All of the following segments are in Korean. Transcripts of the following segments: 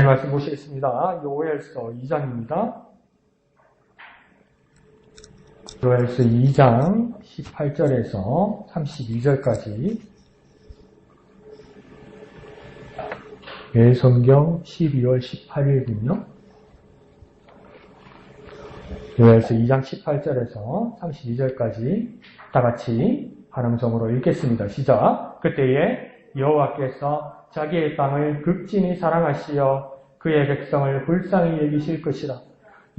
말씀 보시겠습니다. 요엘서 2장입니다. 요엘서 2장 18절에서 32절까지 성경 12월 18일이군요. 요엘서 2장 18절에서 32절까지 다같이 한음성으로 읽겠습니다. 시작. 그때에 여호와께서 자기의 땅을 극진히 사랑하시어 그의 백성을 불쌍히 여기실 것이라.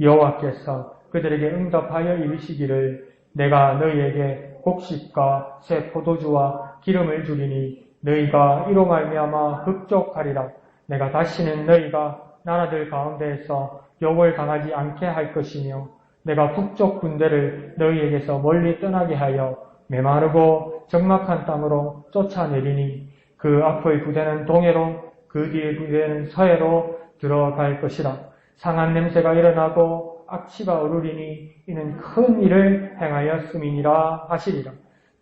여호와께서 그들에게 응답하여 이르시기를 내가 너희에게 곡식과 새 포도주와 기름을 주리니 너희가 이로 말미암아 흡족하리라. 내가 다시는 너희가 나라들 가운데에서 욕을 당하지 않게 할 것이며 내가 북쪽 군대를 너희에게서 멀리 떠나게 하여 메마르고 적막한 땅으로 쫓아내리니 그 앞의 부대는 동해로 그 뒤의 부대는 서해로 들어갈 것이라. 상한 냄새가 일어나고 악취가 오르리니 이는 큰 일을 행하였음이니라 하시리라.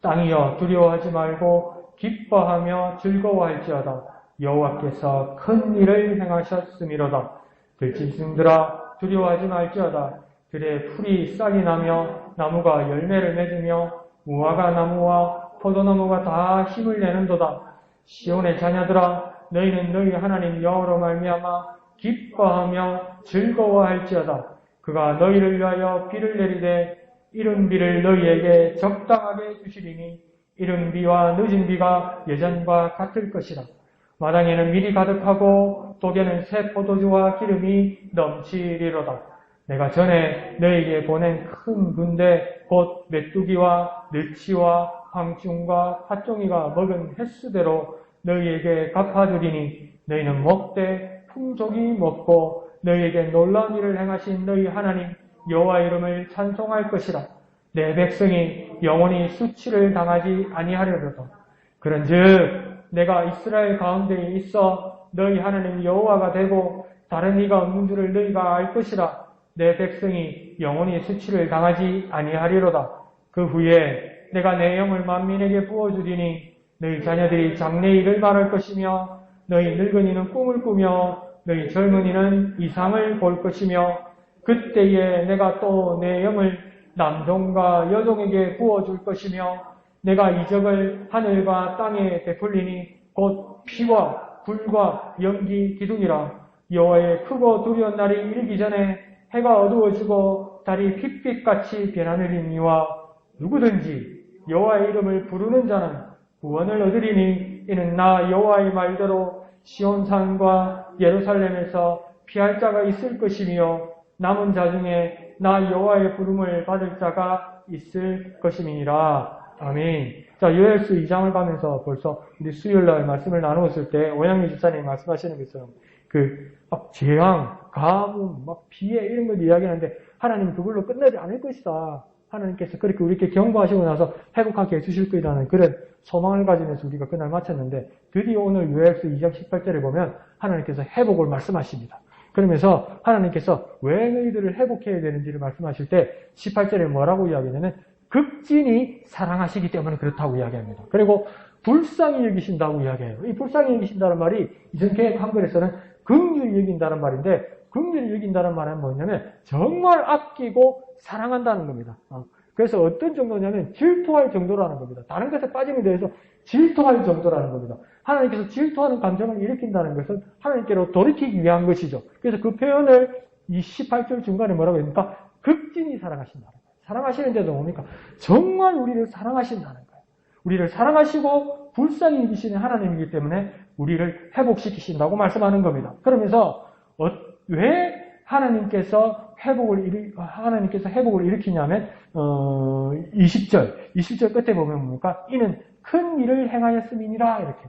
땅이여 두려워하지 말고 기뻐하며 즐거워할지어다. 여호와께서 큰 일을 행하셨음이로다. 들짐승들아 두려워하지 말지어다. 들에 풀이 싹이 나며 나무가 열매를 맺으며 무화과 나무와 포도나무가 다 힘을 내는도다. 시온의 자녀들아 너희는 너희 하나님 여호와로 말미암아 기뻐하며 즐거워할지어다. 그가 너희를 위하여 비를 내리되 이른 비를 너희에게 적당하게 주시리니 이른 비와 늦은 비가 예전과 같을 것이라. 마당에는 밀이 가득하고 독에는 새 포도주와 기름이 넘치리로다. 내가 전에 너희에게 보낸 큰 군대 곧 메뚜기와 느치와 황충과 팥종이가 먹은 횟수대로 너희에게 갚아주리니 너희는 먹되 풍족이 먹고 너희에게 놀라운 일을 행하신 너희 하나님 여호와 이름을 찬송할 것이라. 내 백성이 영원히 수치를 당하지 아니하려거든. 그런즉 내가 이스라엘 가운데에 있어 너희 하나님 여호와가 되고 다른 이가 없는 줄을 너희가 알 것이라. 내 백성이 영원히 수치를 당하지 아니하리로다. 그 후에 내가 내 영을 만민에게 부어주리니 너희 자녀들이 장래일을 말할 것이며 너희 늙은이는 꿈을 꾸며 너희 젊은이는 이상을 볼 것이며 그때에 내가 또 내 영을 남종과 여종에게 부어줄 것이며 내가 이적을 하늘과 땅에 베풀리니 곧 피와 불과 연기 기둥이라. 여호와의 크고 두려운 날이 이르기 전에 해가 어두워지고 달이 핏빛같이 변하느니와 누구든지 여호와의 이름을 부르는 자는 구원을 얻으리니 이는 나 여호와의 말대로 시온산과 예루살렘에서 피할 자가 있을 것이며 남은 자 중에 나 여호와의 부름을 받을 자가 있을 것임이니라. 아멘. 자, 요엘서 2장을 가면서 벌써 우리 수요일날 말씀을 나누었을 때 오양미 집사님이 말씀하시는 것처럼 막 재앙, 가뭄, 막 피해 이런 걸 이야기하는데 하나님 그걸로 끝나지 않을 것이다. 하나님께서 그렇게 우리에게 경고하시고 나서 회복하게 해주실 것이라는 그런 소망을 가지면서 우리가 그날 마쳤는데 드디어 오늘 요엘서 2장 18절에 보면 하나님께서 회복을 말씀하십니다. 그러면서 하나님께서 왜 너희들을 회복해야 되는지를 말씀하실 때 18절에 뭐라고 이야기하냐면 극진히 사랑하시기 때문에 그렇다고 이야기합니다. 그리고 불쌍히 여기신다고 이야기해요. 이 불쌍히 여기신다는 말이 이전계 한글에서는 긍휼히 여긴다는 말인데 긍휼히 여긴다는 말은 뭐냐면 정말 아끼고 사랑한다는 겁니다. 그래서 어떤 정도냐면 질투할 정도라는 겁니다. 다른 것에 빠짐에 대해서 질투할 정도라는 겁니다. 하나님께서 질투하는 감정을 일으킨다는 것은 하나님께로 돌이키기 위한 것이죠. 그래서 그 표현을 이 18절 중간에 뭐라고 합니까? 극진히 사랑하신다는 거예요. 사랑하시는 데도 뭡니까? 정말 우리를 사랑하신다는 거예요. 우리를 사랑하시고 불쌍히 여기시는 하나님이기 때문에 우리를 회복시키신다고 말씀하는 겁니다. 그러면서 왜 하나님께서 회복을 일으키냐면 20절 끝에 보면 뭡니까? 이는 큰 일을 행하였음이니라 이렇게.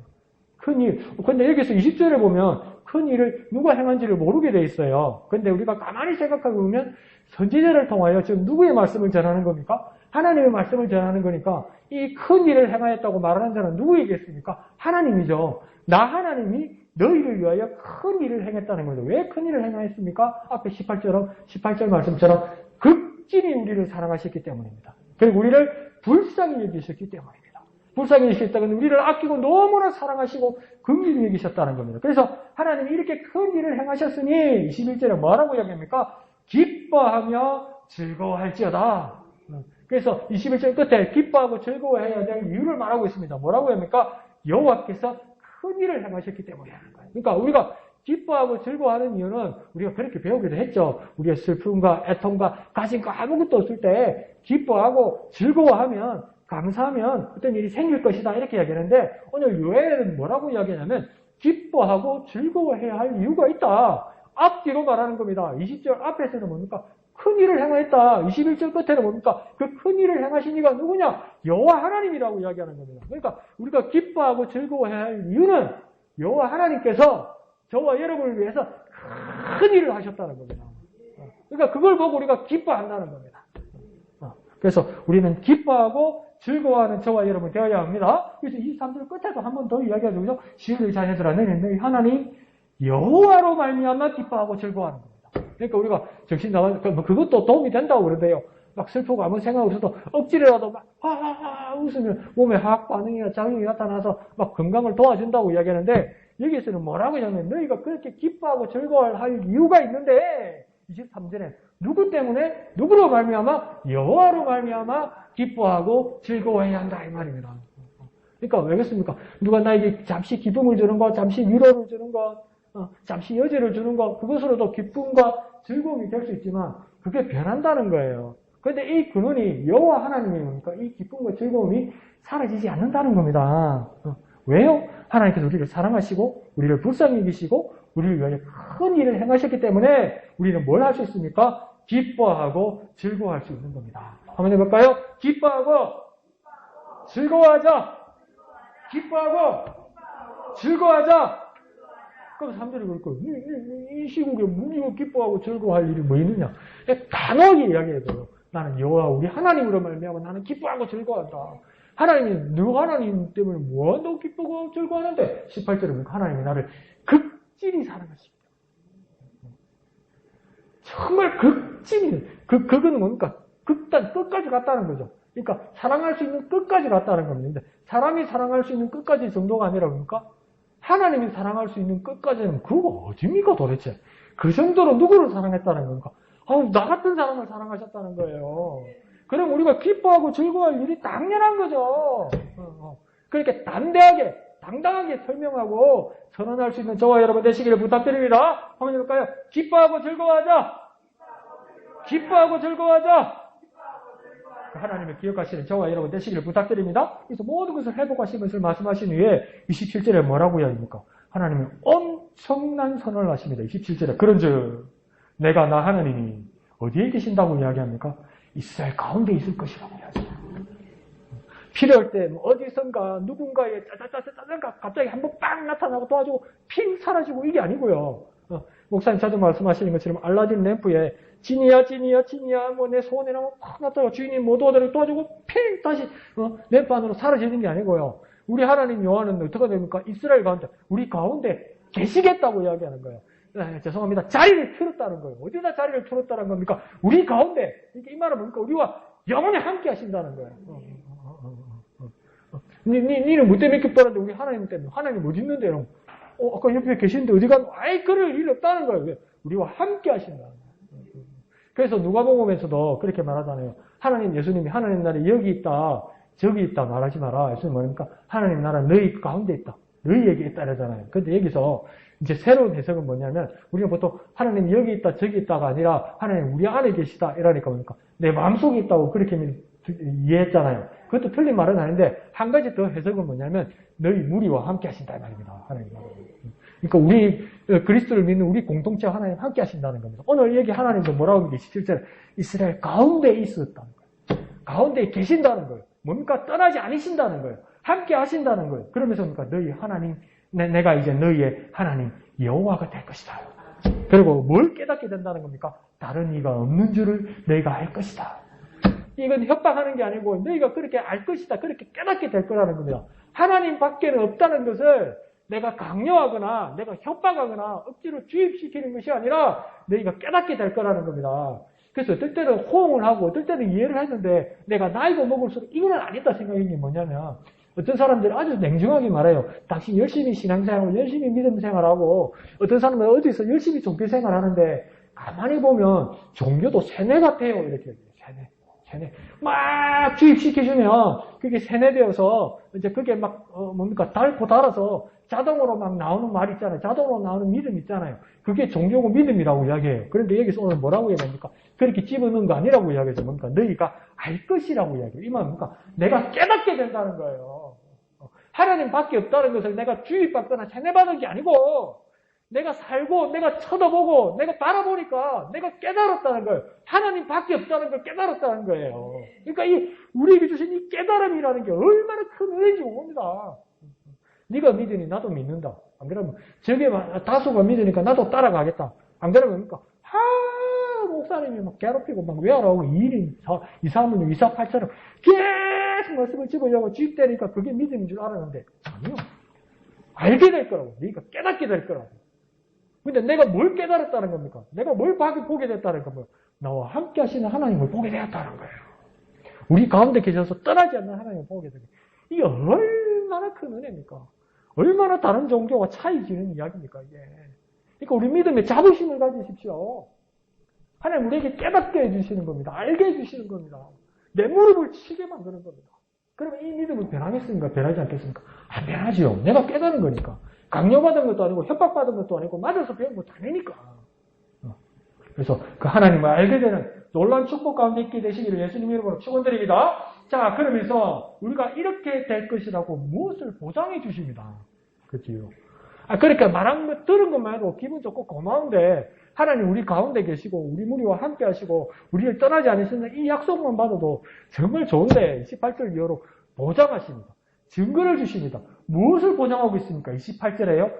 큰 일. 근데 여기서 20절에 보면 큰 일을 누가 행한지를 모르게 돼 있어요. 근데 우리가 가만히 생각하고 보면 선지자를 통하여 지금 누구의 말씀을 전하는 겁니까? 하나님의 말씀을 전하는 거니까 이 큰 일을 행하였다고 말하는 자는 누구이겠습니까? 하나님이죠. 나 하나님이 너희를 위하여 큰 일을 행했다는 거죠. 왜 큰 일을 행하였습니까? 앞에 18절 말씀처럼 극진히 우리를 사랑하셨기 때문입니다. 그리고 우리를 불쌍히 여기셨기 때문입니다. 불쌍히 여기셨다는 우리를 아끼고 너무나 사랑하시고 긍휼히 여기셨다는 겁니다. 그래서 하나님이 이렇게 큰 일을 행하셨으니 21절에 뭐라고 이야기합니까? 기뻐하며 즐거워할지어다. 그래서 21절 끝에 기뻐하고 즐거워해야 될 이유를 말하고 있습니다. 뭐라고 합니까? 여호와께서 큰 일을 행하셨기 때문에 하는 거예요. 그러니까 우리가 기뻐하고 즐거워하는 이유는 우리가 그렇게 배우기도 했죠. 우리의 슬픔과 애통과 가진 거 아무것도 없을 때 기뻐하고 즐거워하면 감사하면 어떤 일이 생길 것이다 이렇게 이야기하는데 오늘 요엘은 뭐라고 이야기하냐면 기뻐하고 즐거워해야 할 이유가 있다. 앞뒤로 말하는 겁니다. 20절 앞에서는 뭡니까? 큰 일을 행하였다. 21절 끝에는 뭡니까? 그 큰 일을 행하신 이가 누구냐? 여호와 하나님이라고 이야기하는 겁니다. 그러니까 우리가 기뻐하고 즐거워해야 할 이유는 여호와 하나님께서 저와 여러분을 위해서 큰 일을 하셨다는 겁니다. 그러니까 그걸 보고 우리가 기뻐한다는 겁니다. 그래서 우리는 기뻐하고 즐거워하는 저와 여러분 되어야 합니다. 그래서 23절 끝에도 한 번 더 이야기하죠. 시온의 자녀들아 너희 하나님 여호와로 말미암아 기뻐하고 즐거워하는 겁니다. 그러니까 우리가 정신 나가 그것도 도움이 된다고 그러는데요. 막 슬프고 아무 생각 없어도 억지로라도 막 웃으면 몸에 화학 반응이나 작용이 나타나서 막 건강을 도와준다고 이야기하는데 여기서는 뭐라고 하냐면 너희가 그렇게 기뻐하고 즐거워할 이유가 있는데 23절에 누구 때문에 누구로 말미암아 여호와로 말미암아 기뻐하고 즐거워해야 한다 이 말입니다. 그러니까 왜 그렇습니까? 누가 나에게 잠시 기쁨을 주는 것, 잠시 위로를 주는 것, 잠시 여지를 주는 것 그것으로도 기쁨과 즐거움이 될 수 있지만 그게 변한다는 거예요. 그런데 이 근원이 여호와 하나님이니까 이 기쁨과 즐거움이 사라지지 않는다는 겁니다. 왜요? 하나님께서 우리를 사랑하시고 우리를 불쌍히 여기시고 우리를 위하여 큰 일을 행하셨기 때문에 우리는 뭘 할 수 있습니까? 기뻐하고 즐거워할 수 있는 겁니다. 한번 해볼까요? 기뻐하고 즐거워하자. 기뻐하고 즐거워하자. 그럼 사람들이 그럴 거예요. 이 시국에 우리가 기뻐하고 즐거워할 일이 뭐 있느냐? 단호하게 이야기해줘요. 나는 여호와 우리 하나님으로 말미암아 나는 기뻐하고 즐거워한다. 하나님이 너 하나님 때문에 뭐한다고 기쁘고 즐거워하는데 18절에 보니까 하나님이 나를 극진히 사랑하십니다. 정말 극진히 그건 뭡니까? 극단 끝까지 갔다는 거죠. 그러니까 사랑할 수 있는 끝까지 갔다는 겁니다. 사람이 사랑할 수 있는 끝까지 정도가 아니라 그러니까 하나님이 사랑할 수 있는 끝까지는 그거 어딥니까 도대체? 그 정도로 누구를 사랑했다는 겁니까? 나 같은 사람을 사랑하셨다는 거예요. 그럼 우리가 기뻐하고 즐거워할 일이 당연한 거죠. 그렇게 담대하게, 당당하게 설명하고 선언할 수 있는 저와 여러분 되시기를 부탁드립니다. 한번 해볼까요? 기뻐하고 즐거워하자. 기뻐하고 즐거워하자. 하나님을 기억하시는 저와 여러분 되시기를 부탁드립니다. 그래서 모든 것을 회복하신 것을 말씀하신 후에 27절에 뭐라고 이야기합니까? 하나님은 엄청난 선언을 하십니다. 27절에 그런즉 내가 나 하나님이 어디에 계신다고 이야기합니까? 이스라엘 가운데 있을 것이라고 이야기합니다. 필요할 때 어디선가 누군가에 짜자자자자가 갑자기 한번 빵 나타나고 도와주고 핑 사라지고 이게 아니고요. 목사님 자주 말씀하시는 것처럼 알라딘 램프에 진이야 뭐 내 소원이나 팍 나타나고 주인이 못 도와주고 핑 다시 램프 안으로 사라지는 게 아니고요. 우리 하나님 여호와는 어떻게 됩니까? 이스라엘 가운데 우리 가운데 계시겠다고 이야기하는 거예요. 죄송합니다. 자리를 틀었다는 거예요. 어디다 자리를 틀었다는 겁니까? 우리 가운데. 그러니까 이 말은 뭡니까? 우리와 영원히 함께 하신다는 거예요. 니는 뭐 때문에 기뻐하는데 우리 하나님 때문에. 하나님 어디 있는데? 아까 옆에 계시는데 어디 가? 아이, 그럴 일 없다는 거예요. 왜? 우리와 함께 하신다는 거예요. 그래서 누가복음에서도 그렇게 말하잖아요. 하나님, 예수님이 하나님 나라에 여기 있다, 저기 있다 말하지 마라. 예수님 뭐니까 하나님 나라 너희 가운데 있다. 너희에게 있다 이러잖아요. 근데 여기서 이제 새로운 해석은 뭐냐면 우리는 보통 하나님 여기 있다 저기 있다가 아니라 하나님 우리 안에 계시다 이러니까 뭡니까? 내 마음속에 있다고 그렇게 이해했잖아요. 그것도 틀린 말은 아닌데 한 가지 더 해석은 뭐냐면 너희 무리와 함께 하신다 이 말입니다. 하나님. 그러니까 우리 그리스도를 믿는 우리 공동체와 하나님 함께 하신다는 겁니다. 오늘 여기 하나님도 뭐라고 합니까? 17절 이스라엘 가운데 있었다는 거예요. 가운데 계신다는 거예요. 뭡니까? 떠나지 않으신다는 거예요. 함께 하신다는 거예요. 그러면서 뭡니까? 너희 하나님 내가 이제 너희의 하나님 여호와가 될 것이다. 그리고 뭘 깨닫게 된다는 겁니까? 다른 이가 없는 줄을 너희가 알 것이다. 이건 협박하는 게 아니고 너희가 그렇게 알 것이다. 그렇게 깨닫게 될 거라는 겁니다. 하나님 밖에는 없다는 것을 내가 강요하거나 내가 협박하거나 억지로 주입시키는 것이 아니라 너희가 깨닫게 될 거라는 겁니다. 그래서 어떨 때는 호응을 하고 어떨 때는 이해를 했는데 내가 나이가 먹을수록 이거는 아니다 생각인 게 뭐냐면 어떤 사람들은 아주 냉정하게 말해요. 당신 열심히 신앙생활하고 열심히 믿음생활하고 어떤 사람은 어디서 열심히 종교생활하는데 가만히 보면 종교도 세뇌 같아요. 이렇게 얘기해요. 세뇌. 막 주입시켜주면 그게 세뇌되어서 이제 그게 막 뭡니까 닳고 닳아서 자동으로 막 나오는 말 있잖아요. 자동으로 나오는 믿음 있잖아요. 그게 종교고 믿음이라고 이야기해요. 그런데 여기서 오늘 뭐라고 이야기합니까? 그렇게 집어넣은 거 아니라고 이야기해서 뭡니까? 너희가 알 것이라고 이야기해요. 이 말은 뭡니까? 내가 깨닫게 된다는 거예요. 하나님밖에 없다는 것을 내가 주입받거나 세뇌받은 게 아니고 내가 살고 내가 쳐다보고 내가 바라보니까 내가 깨달았다는 거예요. 하나님밖에 없다는 걸 깨달았다는 거예요. 그러니까 우리에게 주신 이 깨달음이라는 게 얼마나 큰 은혜인지 봅니다. 네가 믿으니 나도 믿는다. 안 그러면 저게 다수가 믿으니까 나도 따라가겠다. 안 그러면 뭡니까? 목사님이 막 괴롭히고 막 외하라고 2인 2, 3은 2, 4, 8처럼 계속 말씀을 집으려고 주입되니까 그게 믿음인 줄 알았는데 아니요. 알게 될 거라고. 네가 깨닫게 될 거라고. 근데 내가 뭘 깨달았다는 겁니까? 내가 뭘 보게 됐다는 겁니까? 나와 함께 하시는 하나님을 보게 되었다는 거예요. 우리 가운데 계셔서 떠나지 않는 하나님을 보게 되는 거예요. 이게 얼마나 큰 은혜입니까? 얼마나 다른 종교와 차이지는 이야기입니까, 이게. 그러니까 우리 믿음에 자부심을 가지십시오. 하나님 우리에게 깨닫게 해주시는 겁니다. 알게 해주시는 겁니다. 내 무릎을 치게 만드는 겁니다. 그러면 이 믿음은 변하겠습니까? 변하지 않겠습니까? 안 변하지요. 내가 깨닫는 거니까. 강요받은 것도 아니고 협박받은 것도 아니고 맞아서 배운 것도 아니니까. 그래서 그 하나님을 알게 되는 놀라운 축복 가운데 있게 되시기를 예수님 이름으로 축원드립니다. 자, 그러면서 우리가 이렇게 될 것이라고 무엇을 보장해 주십니다. 그렇지요. 그러니까 말한 것, 들은 것만 해도 기분 좋고 고마운데 하나님 우리 가운데 계시고 우리 무리와 함께 하시고 우리를 떠나지 않으시는 이 약속만 받아도 정말 좋은데 28절 이후로 보장하십니다. 증거를 주십니다. 무엇을 보장하고 있습니까? 28절에요.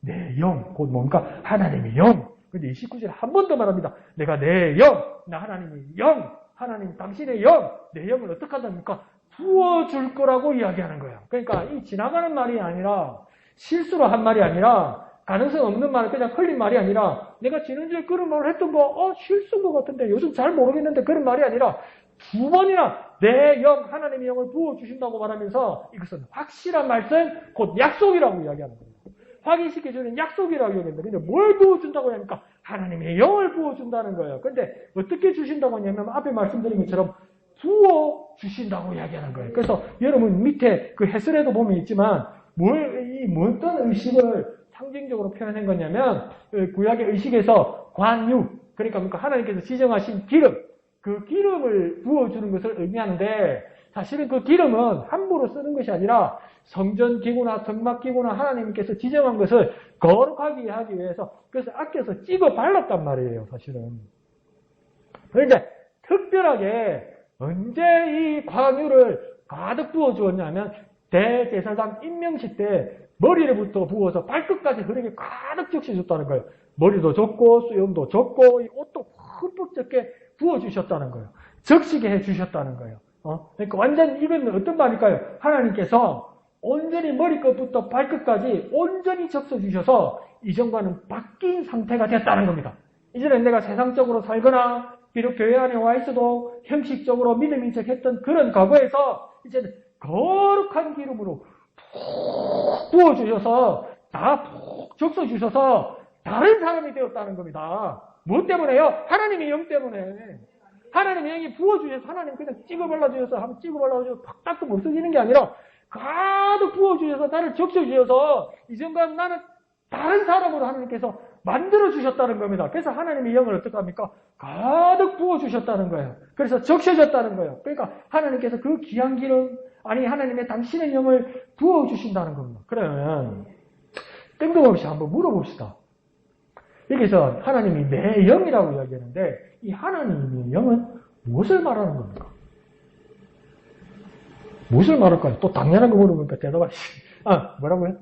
내 영, 곧 뭡니까? 하나님의 영. 근데 29절에 한 번 더 말합니다. 내가 내 영, 나 하나님의 영, 하나님 당신의 영, 내 영을 어떻게 한답니까? 부어줄 거라고 이야기하는 거예요. 그러니까 이 지나가는 말이 아니라 실수로 한 말이 아니라 가능성 없는 말은 그냥 흘린 말이 아니라 내가 지난주에 그런 말을 했던 거 실수인 것 같은데 요즘 잘 모르겠는데 그런 말이 아니라 두 번이나 내 영, 하나님의 영을 부어주신다고 말하면서 이것은 확실한 말씀, 곧 약속이라고 이야기하는 거예요. 확인시켜주는 약속이라고 이야기합니다. 근데 뭘 부어준다고 하니까 하나님의 영을 부어준다는 거예요. 근데 어떻게 주신다고 하냐면 앞에 말씀드린 것처럼 부어주신다고 이야기하는 거예요. 그래서 여러분 밑에 그 해설에도 보면 있지만 어떤 의식을 상징적으로 표현한 거냐면 구약의 의식에서 관유, 그러니까 하나님께서 지정하신 기름, 그 기름을 부어주는 것을 의미하는데 사실은 그 기름은 함부로 쓰는 것이 아니라 성전기구나 성막기구나 하나님께서 지정한 것을 거룩하게 하기 위해서 그래서 아껴서 찍어 발랐단 말이에요. 사실은. 그런데 특별하게 언제 이 관유를 가득 부어주었냐면 대제사장 임명식 때 머리를부터 부어서 발끝까지 흐르게 가득 적셔줬다는 거예요. 머리도 젖고 수염도 젖고 이 옷도 흠뻑 젖게 부어주셨다는 거예요. 적시게 해주셨다는 거예요. 그러니까 완전 이건 어떤 말일까요? 하나님께서 온전히 머리끝부터 발끝까지 온전히 적셔주셔서 이전과는 바뀐 상태가 됐다는 겁니다. 이전엔 내가 세상적으로 살거나 비록 교회 안에 와 있어도 형식적으로 믿음인 척 했던 그런 과거에서 이제는 거룩한 기름으로 푹 부어주셔서 다 푹 적셔주셔서 다른 사람이 되었다는 겁니다. 무엇 때문에요? 하나님의 영 때문에. 하나님의 영이 부어주셔서 하나님 그냥 찍어 발라주셔서 한번 찍어 발라주셔서 팍 닦으면 없어지는 게 아니라 가득 부어주셔서 나를 적셔주셔서 이전과 나는 다른 사람으로 하나님께서 만들어주셨다는 겁니다. 그래서 하나님의 영을 어떻게 합니까? 가득 부어주셨다는 거예요. 그래서 적셔졌다는 거예요. 그러니까 하나님께서 그 귀한 기름, 아니 하나님의 당신의 영을 부어주신다는 겁니다. 그러면 뜬금없이 한번 물어봅시다. 여기서 하나님이 내 영이라고 이야기하는데 이 하나님의 영은 무엇을 말하는 겁니까? 무엇을 말할까요? 또 당연한 거 물어보니까 대답을 뭐라고요?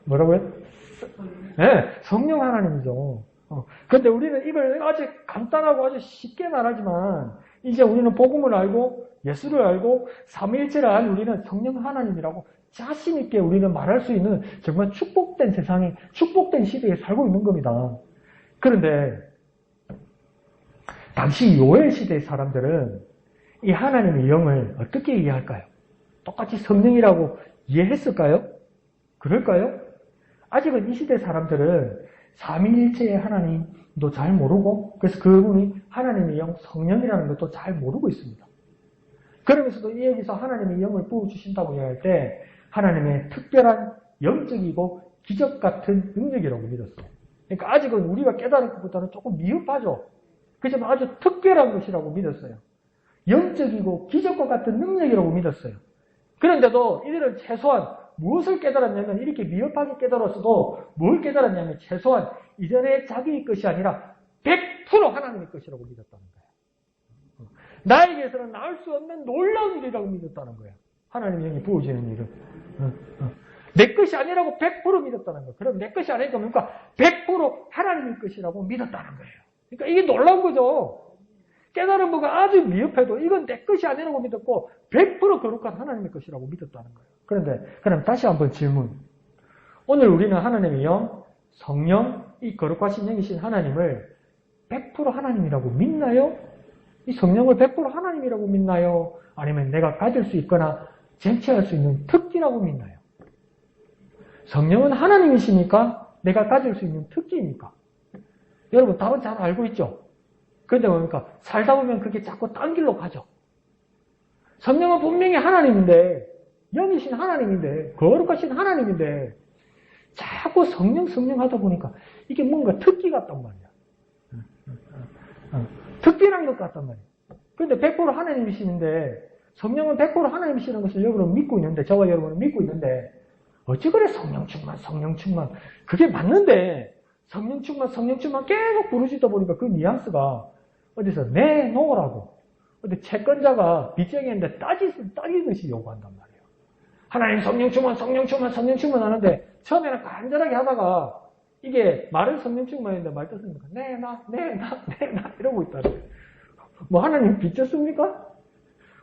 뭐라고요? 네, 성령 하나님이죠. 근데 우리는 이걸 아주 간단하고 아주 쉽게 말하지만 이제 우리는 복음을 알고 예수를 알고 삼위일체를 안 우리는 성령 하나님이라고 자신 있게 우리는 말할 수 있는 정말 축복된 세상에 축복된 시대에 살고 있는 겁니다. 그런데 당시 요엘 시대의 사람들은 이 하나님의 영을 어떻게 이해할까요? 똑같이 성령이라고 이해했을까요? 그럴까요? 아직은 이 시대 사람들은 삼위일체의 하나님도 잘 모르고 그래서 그분이 하나님의 영 성령이라는 것도 잘 모르고 있습니다. 그러면서도 여기서 하나님의 영을 부어주신다고 이야기할 때 하나님의 특별한 영적이고 기적 같은 능력이라고 믿었어요. 그러니까 아직은 우리가 깨달은 것보다는 조금 미흡하죠. 그렇지만 아주 특별한 것이라고 믿었어요. 영적이고 기적과 같은 능력이라고 믿었어요. 그런데도 이들은 최소한 무엇을 깨달았냐면 이렇게 미흡하게 깨달았어도 뭘 깨달았냐면 최소한 이전에 자기의 것이 아니라 100% 하나님의 것이라고 믿었다는 거예요. 나에게서는 나올 수 없는 놀라운 일이라고 믿었다는 거예요. 하나님의 영이 부어지는 일은. 내 것이 아니라고 100% 믿었다는 거예요. 그럼 내 것이 아니니까 뭡니까? 100% 하나님의 것이라고 믿었다는 거예요. 그러니까 이게 놀라운 거죠. 깨달은 뭐가 아주 미흡해도 이건 내 것이 아니라고 믿었고 100% 거룩한 하나님의 것이라고 믿었다는 거예요. 그런데 그럼 다시 한번 질문. 오늘 우리는 하나님의 영, 성령, 이 거룩하신 영이신 하나님을 100% 하나님이라고 믿나요? 이 성령을 100% 하나님이라고 믿나요? 아니면 내가 가질 수 있거나 쟁취할 수 있는 특기라고 믿나요? 성령은 하나님이시니까 내가 가질 수 있는 특기입니까? 여러분 답은 잘 알고 있죠? 그런데 뭡니까? 살다 보면 그게 자꾸 딴 길로 가죠. 성령은 분명히 하나님인데 영이신 하나님인데 거룩하신 하나님인데 자꾸 성령 하다 보니까 이게 뭔가 특기 같단 말이야. 특별한 것 같단 말이야. 그런데 100% 하나님이시는데 성령은 100% 하나님이시는 것을 여러분은 믿고 있는데 저와 여러분은 믿고 있는데 어찌 그래 성령 충만 그게 맞는데 성령 충만 계속 부르시다 보니까 그 뉘앙스가 어디서 내놓으라고 근데 채권자가 빚쟁이인데 따지듯이 요구한단 말이에요. 하나님 성령 충만 하는데 처음에는 간절하게 하다가 이게 말은 성령 충만인데 말 뜻은 내놔 이러고 있다는 거예요. 뭐 하나님 빚졌습니까?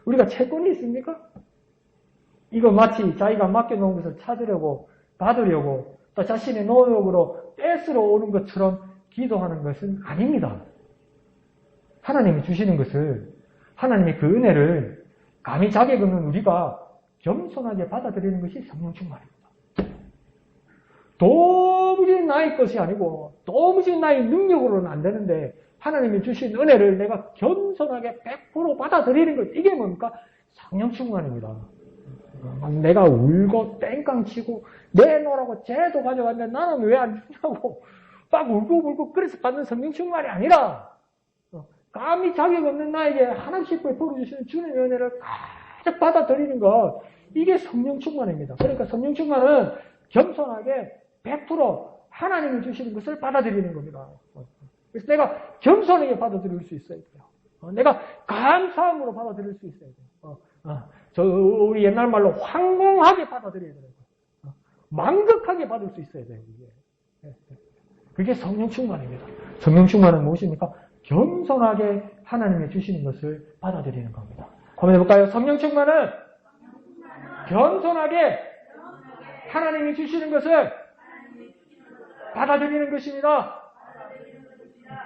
우리가 채권이 있습니까? 이거 마치 자기가 맡겨놓은 것을 찾으려고 받으려고 또 자신의 노력으로 뺏으러 오는 것처럼 기도하는 것은 아닙니다. 하나님이 주시는 것을 하나님의 그 은혜를 감히 자격 없는 우리가 겸손하게 받아들이는 것이 성령 충만입니다. 도무지 나의 것이 아니고 도무지 나의 능력으로는 안 되는데 하나님이 주신 은혜를 내가 겸손하게 100% 받아들이는 것 이게 뭡니까? 성령 충만입니다. 내가 울고 땡깡치고 내놓으라고 쟤도 가져갔는데 나는 왜 안 주냐고 막 울고 그래서 받는 성령 충만이 아니라 감히 자격 없는 나에게 하나씩 베풀어주시는 주님의 은혜를 가득 받아들이는 것 이게 성령 충만입니다. 그러니까 성령 충만은 겸손하게 100% 하나님이 주시는 것을 받아들이는 겁니다. 그래서 내가 겸손하게 받아들일 수 있어야 돼요. 내가 감사함으로 받아들일 수 있어야 돼요. 우리 옛날 말로 황공하게 받아들여야 되는 거예요. 만극하게 받을 수 있어야 돼요. 그게 성령 충만입니다. 성령 충만은 무엇입니까? 겸손하게 하나님이 주시는 것을 받아들이는 겁니다. 한번 해볼까요? 성령 충만은 겸손하게 하나님이 주시는 것을 받아들이는 것입니다.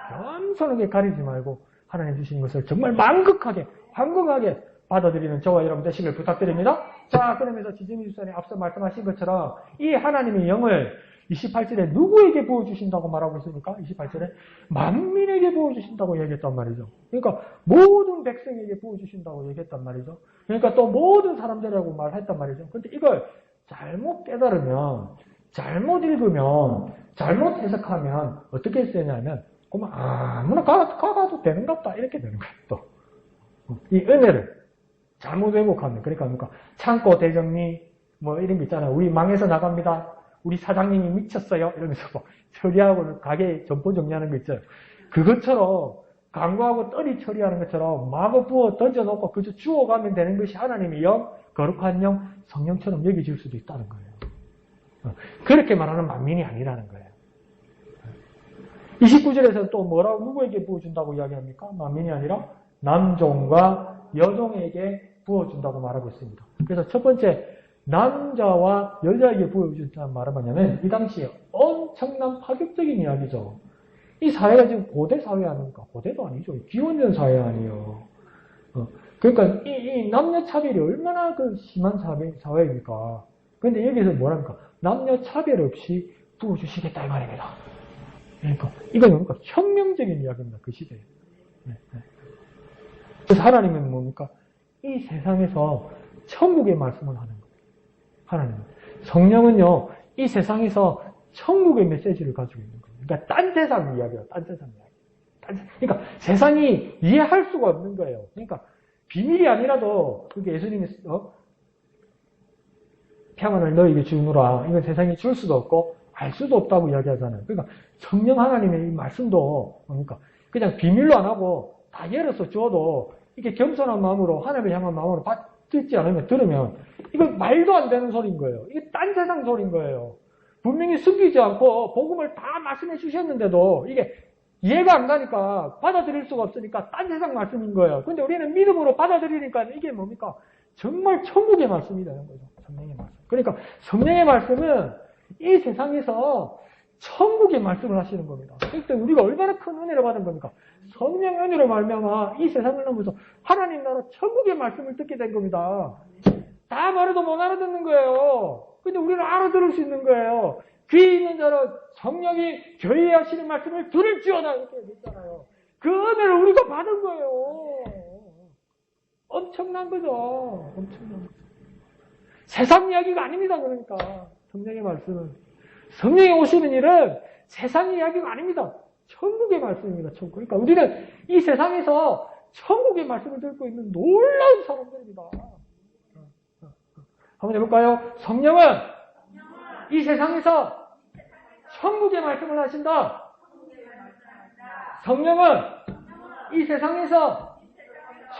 겸손하게 가리지 말고 하나님 주시는 것을 정말 만극하게, 황공하게 받아들이는 저와 여러분 되시길 부탁드립니다. 자, 그러면서 지진이 주선이 앞서 말씀하신 것처럼 이 하나님의 영을 28절에 누구에게 부어주신다고 말하고 있습니까? 28절에 만민에게 부어주신다고 얘기했단 말이죠. 그러니까 모든 백성에게 부어주신다고 얘기했단 말이죠. 그러니까 또 모든 사람들이라고 말했단 말이죠. 그런데 이걸 잘못 깨달으면, 잘못 읽으면, 잘못 해석하면 어떻게 쓰냐면 그러면 아무나 가도 되는 것 같다 이렇게 되는 거예요. 또 이 은혜를 잘못 왜곡하면 그러니까 창고 대정리 뭐 이런 거 있잖아요. 우리 망해서 나갑니다. 우리 사장님이 미쳤어요. 이러면서 뭐 처리하고 가게 점포 정리하는 거 있죠. 그것처럼 광고하고 떨이 처리하는 것처럼 마구 부어 던져놓고 그저 주워가면 되는 것이 하나님의 영, 거룩한 영, 성령처럼 여겨질 수도 있다는 거예요. 그렇게 말하는 만민이 아니라는 거예요. 29절에서는 또 뭐라고 누구에게 부어준다고 이야기합니까? 만민이 아니라 남종과 여종에게 부어준다고 말하고 있습니다. 그래서 첫 번째 남자와 여자에게 부어준다는 말은 뭐냐면 이 당시에 엄청난 파격적인 이야기죠. 이 사회가 지금 고대 사회 아닙니까? 고대도 아니죠. 기원전 사회 아니에요. 그러니까 이 남녀 차별이 얼마나 그 심한 사회입니까? 근데 여기서 뭐랍니까? 남녀 차별 없이 부어주시겠다 이 말입니다. 그러니까 이건 뭡니까? 혁명적인 이야기입니다. 그 시대에. 그래서 하나님은 뭡니까? 이 세상에서 천국의 말씀을 하는 거예요. 하나님. 성령은요, 이 세상에서 천국의 메시지를 가지고 있는 거예요. 그러니까 딴 세상 이야기예요. 딴 세상 이야기. 그러니까 세상이 이해할 수가 없는 거예요. 그러니까 비밀이 아니라도 그게 예수님이 평안을 너에게 주노라. 이건 세상이 줄 수도 없고 알 수도 없다고 이야기하잖아요. 그러니까 성령 하나님의 이 말씀도 뭡니까? 그냥 비밀로 안 하고 다 열어서 줘도 이게 겸손한 마음으로 하나님을 향한 마음으로 듣지 않으면 들으면 이건 말도 안 되는 소리인 거예요. 이게 딴 세상 소리인 거예요. 분명히 숨기지 않고 복음을 다 말씀해 주셨는데도 이게 이해가 안 가니까 받아들일 수가 없으니까 딴 세상 말씀인 거예요. 근데 우리는 믿음으로 받아들이니까 이게 뭡니까? 정말 천국의 말씀이 되는 거죠. 성령의 말씀. 그러니까 성령의 말씀은 이 세상에서 천국의 말씀을 하시는 겁니다. 그러니까 우리가 얼마나 큰 은혜를 받은 겁니까? 성령 은혜로 말미암아 이 세상을 넘어서 하나님 나라 천국의 말씀을 듣게 된 겁니다. 다 말해도 못 알아듣는 거예요. 근데 우리는 알아들을 수 있는 거예요. 귀 있는 자는 성령이 교회에 하시는 말씀을 들을지어다 이렇게 했잖아요. 그 은혜를 우리가 받은 거예요. 엄청난 거죠. 엄청난 거죠. 세상 이야기가 아닙니다. 그러니까 성령의 말씀은 성령이 오시는 일은 세상 이야기가 아닙니다. 천국의 말씀입니다. 천국. 그러니까 우리는 이 세상에서 천국의 말씀을 듣고 있는 놀라운 사람들입니다. 한번 해볼까요? 성령은 이 세상에서 천국의 말씀을 하신다. 성령은 이 세상에서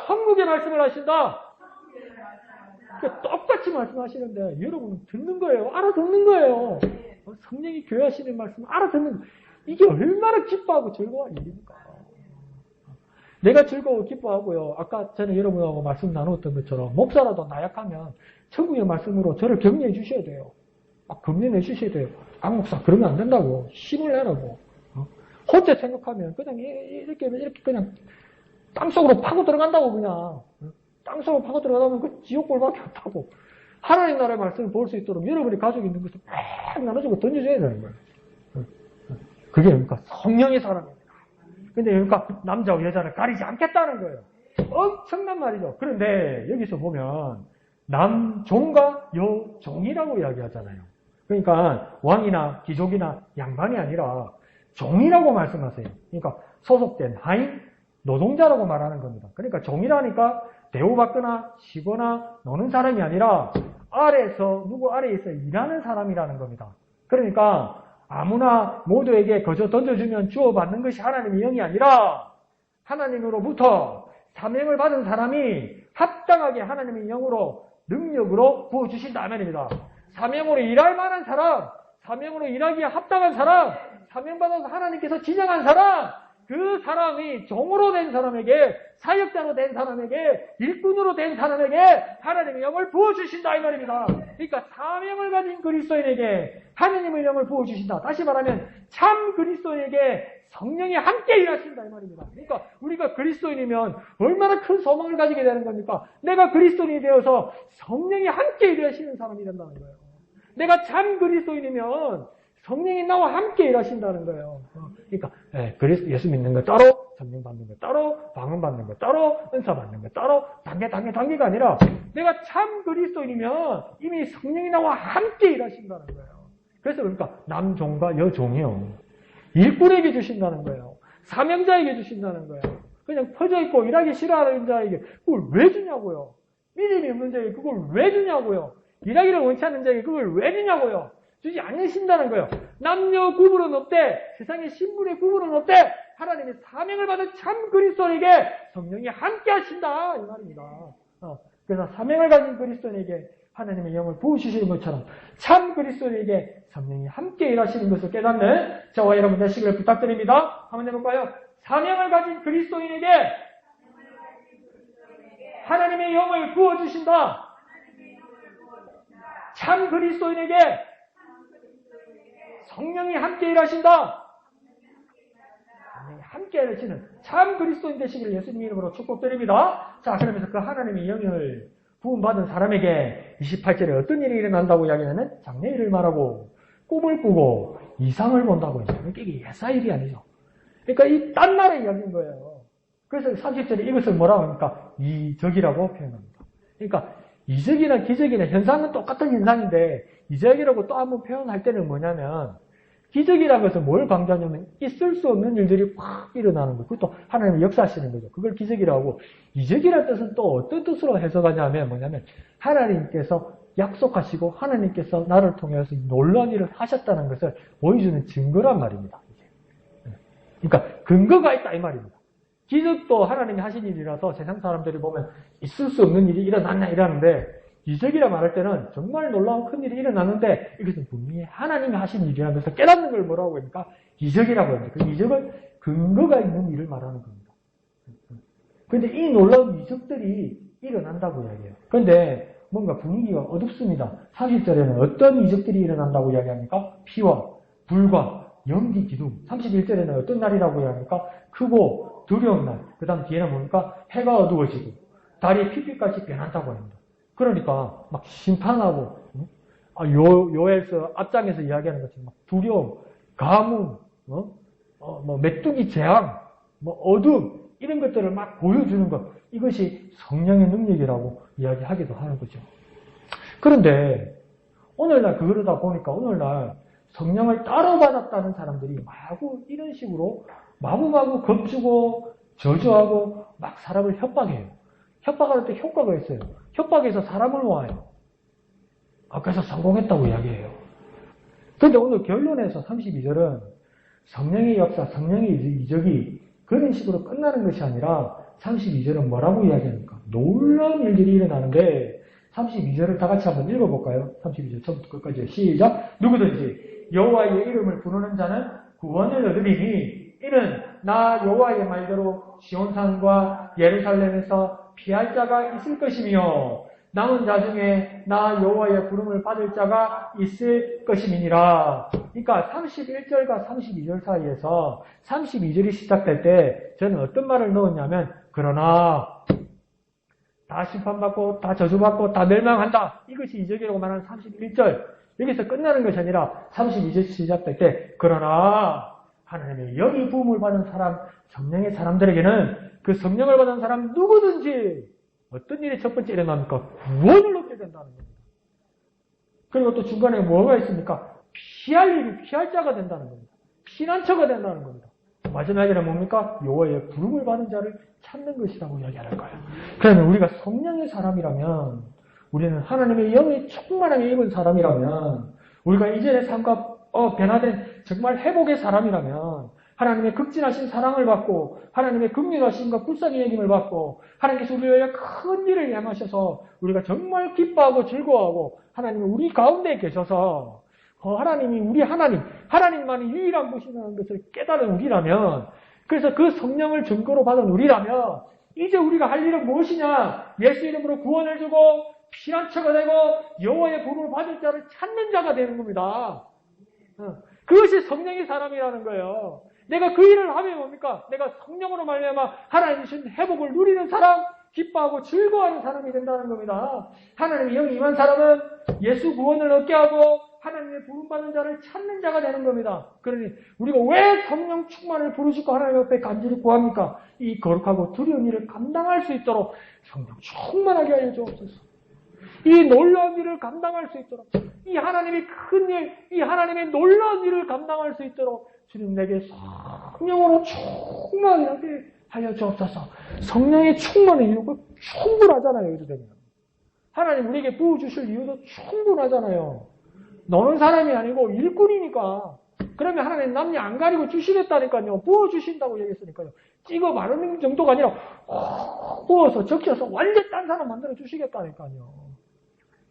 천국의 말씀을 하신다. 그러니까 똑같이 말씀하시는데 여러분은 듣는 거예요. 알아듣는 거예요. 성령이 교회하시는 말씀 알아듣는 거예요. 이게 얼마나 기뻐하고 즐거운 일입니까? 내가 즐거워 기뻐하고요. 아까 전에 여러분하고 말씀 나누었던 것처럼 목사라도 나약하면 천국의 말씀으로 저를 격려해 주셔야 돼요. 막 격려해 주셔야 돼요. 아 목사 그러면 안 된다고. 힘을 내라고. 혼자 생각하면 그냥 이렇게 그냥 땅속으로 파고 들어간다고 그냥. 땅속으로 파고 들어가면 그 지옥불밖에 없다고. 하나님 나라의 말씀을 볼 수 있도록 여러분이 가지고 있는 것을 막 나눠주고 던져줘야 되는 거예요. 그게 그러니까 성령의 사람입니다. 근데 그러니까 남자와 여자를 가리지 않겠다는 거예요. 엄청난 말이죠. 그런데 여기서 보면 남종과 여종이라고 이야기하잖아요. 그러니까 왕이나 귀족이나 양반이 아니라 종이라고 말씀하세요. 그러니까 소속된 하인, 노동자라고 말하는 겁니다. 그러니까 종이라니까 대우받거나 쉬거나 노는 사람이 아니라 누구 아래에서 일하는 사람이라는 겁니다. 그러니까 아무나 모두에게 거저 던져주면 주어받는 것이 하나님의 영이 아니라 하나님으로부터 사명을 받은 사람이 합당하게 하나님의 영으로 능력으로 부어주신다 말입니다. 사명으로 일할 만한 사람, 사명으로 일하기에 합당한 사람, 사명받아서 하나님께서 지정한 사람, 그 사람이 종으로 된 사람에게, 사역자로 된 사람에게, 일꾼으로 된 사람에게 하나님의 영을 부어주신다 이 말입니다. 그러니까 사명을 가진 그리스도인에게 하나님의 영을 부어주신다. 다시 말하면 참 그리스도인에게 성령이 함께 일하신다 이 말입니다. 그러니까 우리가 그리스도인이면 얼마나 큰 소망을 가지게 되는 겁니까? 내가 그리스도인이 되어서 성령이 함께 일하시는 사람이 된다는 거예요. 내가 참 그리스도인이면 성령이 나와 함께 일하신다는 거예요. 그러니까 예수 믿는 거 따로, 성령 받는 거 따로, 방언 받는 거 따로, 은사 받는 거 따로, 단계가 아니라 내가 참 그리스도인이면 이미 성령이 나와 함께 일하신다는 거예요. 그래서 그러니까 남종과 여종이요. 일꾼에게 주신다는 거예요. 사명자에게 주신다는 거예요. 그냥 퍼져 있고 일하기 싫어하는 자에게 그걸 왜 주냐고요. 믿음이 없는 자에게 그걸 왜 주냐고요. 일하기를 원치 않는 자에게 그걸 왜 주냐고요. 주지 않으신다는 거예요. 남녀 구분은 없대. 세상에 신분의 구분은 없대. 하나님의 사명을 받은 참 그리스도인에게 성령이 함께 하신다 이 말입니다. 그래서 사명을 가진 그리스도인에게 하나님의 영을 부으시는 것처럼 참 그리스도인에게 성령이 함께 일하시는 것을 깨닫는 저와 여러분 되시기를 부탁드립니다. 한번 해볼까요? 사명을 가진 그리스도인에게 하나님의 영을 부어주신다. 참 그리스도인에게 성령이 함께 일하신다. 성령이 함께 함께 하시는 참 그리스도인 되시기를 예수님 이름으로 축복드립니다. 자, 그러면서 그 하나님의 영을 부음받은 사람에게 28절에 어떤 일이 일어난다고 이야기하면 장래일을 말하고 꿈을 꾸고 이상을 본다고 이제. 그러니까 이게 예사일이 아니죠. 그러니까 이 딴 나라의 이야기인 거예요. 그래서 30절에 이것을 뭐라고 합니까? 이적이라고 표현합니다. 그러니까 이적이나 기적이나 현상은 똑같은 현상인데 이적이라고 또 한번 표현할 때는 뭐냐면 기적이라는 것은 뭘 강조하냐면 있을 수 없는 일들이 확 일어나는 거예요. 그것도 하나님이 역사하시는 거죠. 그걸 기적이라고 하고 이적이라는 뜻은 또 어떤 뜻으로 해석하냐면 뭐냐면 하나님께서 약속하시고 하나님께서 나를 통해서 놀라운 일을 하셨다는 것을 보여주는 증거란 말입니다. 그러니까 근거가 있다 이 말입니다. 기적도 하나님이 하신 일이라서 세상 사람들이 보면 있을 수 없는 일이 일어났냐 이러는데 이적이라 말할 때는 정말 놀라운 큰 일이 일어났는데 이것은 분명히 하나님이 하신 일이라는 것을 깨닫는 걸 뭐라고 합니까? 이적이라고 합니다. 그 이적은 근거가 있는 일을 말하는 겁니다. 그런데 이 놀라운 이적들이 일어난다고 이야기해요. 그런데 뭔가 분위기가 어둡습니다. 30절에는 어떤 이적들이 일어난다고 이야기합니까? 피와 불과 연기 기둥. 31절에는 어떤 날이라고 이야기합니까? 크고 두려운 날. 그 다음 뒤에는 뭡니까? 해가 어두워지고 달이 핏빛같이 변한다고 합니다. 그러니까 막 심판하고 요엘서 앞장에서 이야기하는 것처럼 막 두려움, 가뭄, 뭐 메뚜기 재앙, 뭐 어둠 이런 것들을 막 보여주는 것 이것이 성령의 능력이라고 이야기하기도 하는 거죠. 그런데 오늘날 그러다 보니까 오늘날 성령을 따로 받았다는 사람들이 마구 이런 식으로 마구마구 겁주고 저주하고 막 사람을 협박해요. 협박할 때 효과가 있어요. 협박해서 사람을 모아요. 그래서 성공했다고 이야기해요. 그런데 오늘 결론에서 32절은 성령의 역사, 성령의 이적이 그런 식으로 끝나는 것이 아니라 32절은 뭐라고 이야기합니까? 놀라운 일들이 일어나는데 32절을 다 같이 한번 읽어볼까요? 32절 처음부터 끝까지 시작! 누구든지 여호와의 이름을 부르는 자는 구원을 얻으리니 이는 나 여호와의 말대로 시온산과 예루살렘에서 피할 자가 있을 것이며 남은 자 중에 나 여호와의 부름을 받을 자가 있을 것임이니라. 그러니까 31절과 32절 사이에서 32절이 시작될 때 저는 어떤 말을 넣었냐면 그러나 다 심판받고 다 저주받고 다 멸망한다. 이것이 이적이라고 말하는 31절. 여기서 끝나는 것이 아니라 32절 시작될 때 그러나 하나님의 영이 부음을 받은 사람, 성령의 사람들에게는 그 성령을 받은 사람 누구든지 어떤 일이 첫 번째 일어납니까? 구원을 얻게 된다는 겁니다. 그리고 또 중간에 뭐가 있습니까? 피할 자가 된다는 겁니다. 피난처가 된다는 겁니다. 마지막에는 뭡니까? 여호와의 부름을 받은 자를 찾는 것이라고 이야기하는 거예요. 그러면 우리가 성령의 사람이라면, 우리는 하나님의 영이 충만하게 입은 사람이라면, 우리가 이전의 삶과 변화된 정말 회복의 사람이라면, 하나님의 극진하신 사랑을 받고 하나님의 긍휼하심과 불쌍히 여김을 받고 하나님께서 우리를 위해 큰 일을 행하셔서 우리가 정말 기뻐하고 즐거워하고 하나님이 우리 가운데 계셔서 하나님이 우리 하나님만이 유일한 분이라는 것을 깨달은 우리라면, 그래서 그 성령을 증거로 받은 우리라면 이제 우리가 할 일은 무엇이냐? 예수 이름으로 구원을 주고 피난처가 되고 여호와의 부름을 받을 자를 찾는 자가 되는 겁니다. 그것이 성령의 사람이라는 거예요. 내가 그 일을 하면 뭡니까? 내가 성령으로 말미암아 하나님 주신 회복을 누리는 사람, 기뻐하고 즐거워하는 사람이 된다는 겁니다. 하나님의 영이 임한 사람은 예수 구원을 얻게 하고 하나님의 부름받는 자를 찾는 자가 되는 겁니다. 그러니 우리가 왜 성령 충만을 부르시고 하나님 앞에 간절히 구합니까? 이 거룩하고 두려운 일을 감당할 수 있도록 성령 충만하게 하여 주옵소서. 이 놀라운 일을 감당할 수 있도록, 이 하나님의 큰 일, 이 하나님의 놀라운 일을 감당할 수 있도록 주님 내게 성령으로 충만하게 하여 주옵소서. 성령의 충만의 이유가 충분하잖아요. 이렇게 되면 하나님 우리에게 부어주실 이유도 충분하잖아요. 노는 사람이 아니고 일꾼이니까. 그러면 하나님 남녀 안 가리고 주시겠다니까요. 부어주신다고 얘기했으니까요. 찍어 바르는 정도가 아니라 부어서 적셔서 완전 딴 사람 만들어 주시겠다니까요.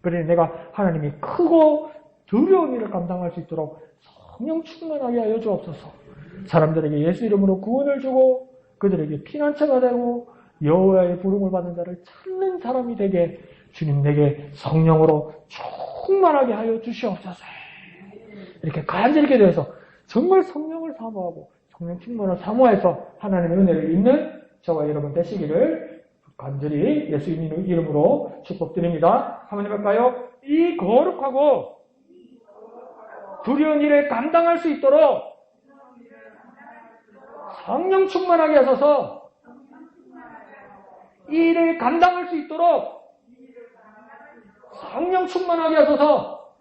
그러니 내가 하나님이 크고 두려운 일을 감당할 수 있도록 성령 충만하게 하여 주옵소서. 사람들에게 예수 이름으로 구원을 주고 그들에게 피난처가 되고 여호와의 부름을 받는 자를 찾는 사람이 되게 주님 내게 성령으로 충만하게 하여 주시옵소서. 이렇게 간절히 기도해서 정말 성령을 사모하고 성령 충만을 사모해서 하나님의 은혜를 입는 저와 여러분 되시기를 간절히 예수 이름으로 축복드립니다. 한번 해볼까요? 이 거룩하고 두려운 일을 감당할 수 있도록 성령 충만하게 하소서. 이 일을 감당할 수 있도록 성령 충만하게 하소서.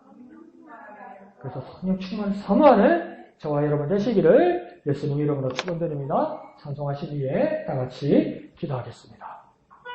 그래서 성령 충만을 사모하는 저와 여러분 되시기를 예수님 이름으로 축원드립니다. 찬송하신 뒤에 다 같이 기도하겠습니다.